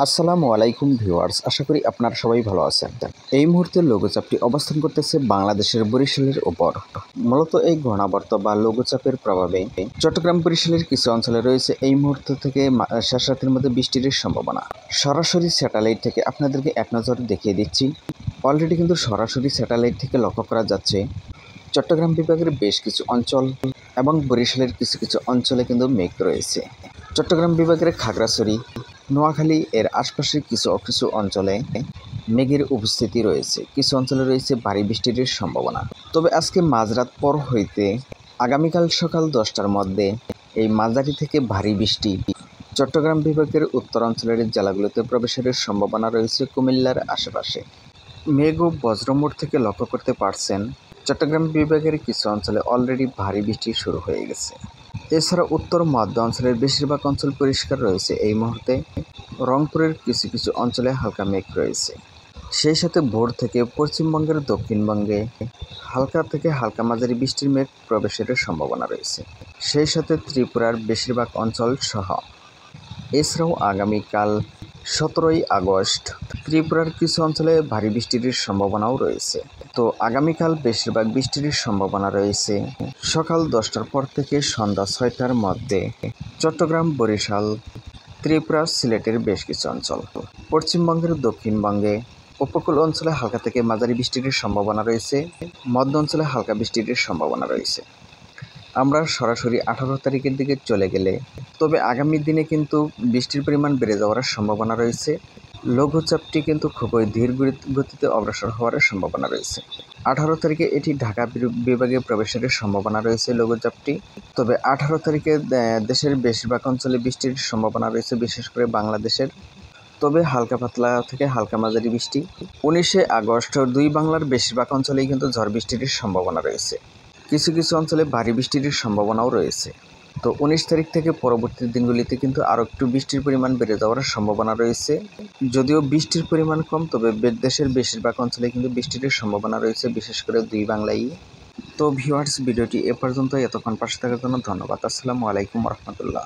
আসসালামু আলাইকুম ভিউয়ার্স, আশা করি আপনারা সবাই ভালো আছেন। এই মুহূর্তে লঘুচাপটি অবস্থান করতেছে বাংলাদেশের বরিশালের উপর। মূলত এই ঘূর্ণাবর্ত বা লঘুচাপের প্রভাবে চট্টগ্রাম বরিশালের কিছু অঞ্চলে রয়েছে এই মুহূর্ত থেকে শেষ রাতের মধ্যে বৃষ্টির সম্ভাবনা। সরাসরি স্যাটেলাইট থেকে আপনাদেরকে এক নজর দেখিয়ে দিচ্ছি। অলরেডি কিন্তু সরাসরি স্যাটেলাইট থেকে লক্ষ্য করা যাচ্ছে চট্টগ্রাম বিভাগের বেশ কিছু অঞ্চল এবং বরিশালের কিছু কিছু অঞ্চলে কিন্তু মেঘ রয়েছে। চট্টগ্রাম বিভাগের খাগড়াছড়ি, নোয়াখালী এর আশপাশের কিছু অঞ্চলে মেঘের উপস্থিতি রয়েছে। কিছু অঞ্চলে রয়েছে ভারী বৃষ্টির সম্ভাবনা। তবে আজকে মাঝরাত পর হইতে আগামীকাল সকাল 10টার মধ্যে এই মাঝারি থেকে ভারী বৃষ্টি চট্টগ্রাম বিভাগের উত্তরাঞ্চলের জেলাগুলোতে প্রবেশের সম্ভাবনা রয়েছে কুমিল্লার আশেপাশে। মেঘ ও বজ্রমোড় থেকে লক্ষ্য করতে পারছেন চট্টগ্রাম বিভাগের কিছু অঞ্চলে অলরেডি ভারী বৃষ্টি শুরু হয়ে গেছে। এছাড়া উত্তর মধ্য অঞ্চলের বেশিরভাগ অঞ্চল পরিষ্কার রয়েছে এই মুহূর্তে। রংপুরের কিছু কিছু অঞ্চলে হালকা মেঘ রয়েছে। সেই সাথে ভোর থেকে পশ্চিমবঙ্গের দক্ষিণবঙ্গে হালকা থেকে হালকা মাঝারি বৃষ্টির মেঘ প্রবেশের সম্ভাবনা রয়েছে। সেই সাথে ত্রিপুরার বেশিরভাগ অঞ্চল সহ। এছাড়াও আগামীকাল 17ই আগস্ট ত্রিপুরার কিছু অঞ্চলে ভারী বৃষ্টির সম্ভাবনাও রয়েছে। তো আগামীকাল বেশিরভাগ বৃষ্টির সম্ভাবনা রয়েছে সকাল 10টার পর থেকে সন্ধ্যা 6টার মধ্যে চট্টগ্রাম, বরিশাল, ত্রিপুরা, সিলেটের বেশ কিছু অঞ্চল। পশ্চিমবঙ্গের দক্ষিণবঙ্গে উপকূল অঞ্চলে হালকা থেকে মাঝারি বৃষ্টির সম্ভাবনা রয়েছে। মধ্য অঞ্চলে হালকা বৃষ্টির সম্ভাবনা রয়েছে। আমরা সরাসরি 18 তারিখের দিকে চলে গেলে তবে আগামী দিনে কিন্তু বৃষ্টির পরিমাণ বেড়ে যাওয়ার সম্ভাবনা রয়েছে। লঘুচাপটি কিন্তু খুবই ধীর গতিতে অগ্রসর হওয়ার সম্ভাবনা রয়েছে। 18 তারিখে এটি ঢাকা বিভাগে প্রবেশের সম্ভাবনা রয়েছে লঘুচাপটি। তবে 18 তারিখে দেশের বেশিরভাগ অঞ্চলে বৃষ্টির সম্ভাবনা রয়েছে, বিশেষ করে বাংলাদেশের। তবে হালকা পাতলা থেকে হালকা মাঝারি বৃষ্টি। 19শে আগস্ট দুই বাংলার বেশিরভাগ অঞ্চলেই কিন্তু ঝড় বৃষ্টির সম্ভাবনা রয়েছে। কিছু কিছু অঞ্চলে ভারী বৃষ্টির সম্ভাবনাও রয়েছে। তো 19 তারিখ থেকে পরবর্তী দিনগুলিতে কিন্তু আরও একটু বৃষ্টির পরিমাণ বেড়ে যাওয়ার সম্ভাবনা রয়েছে। যদিও বৃষ্টির পরিমাণ কম, তবে দেশের বেশিরভাগ অঞ্চলে কিন্তু বৃষ্টির সম্ভাবনা রয়েছে, বিশেষ করে দুই বাংলায়। তো ভিউয়ার্স, ভিডিওটি এ পর্যন্ত। এতক্ষণ পাশে থাকার জন্য ধন্যবাদ। আসসালামু আলাইকুম রহমতুল্লাহ।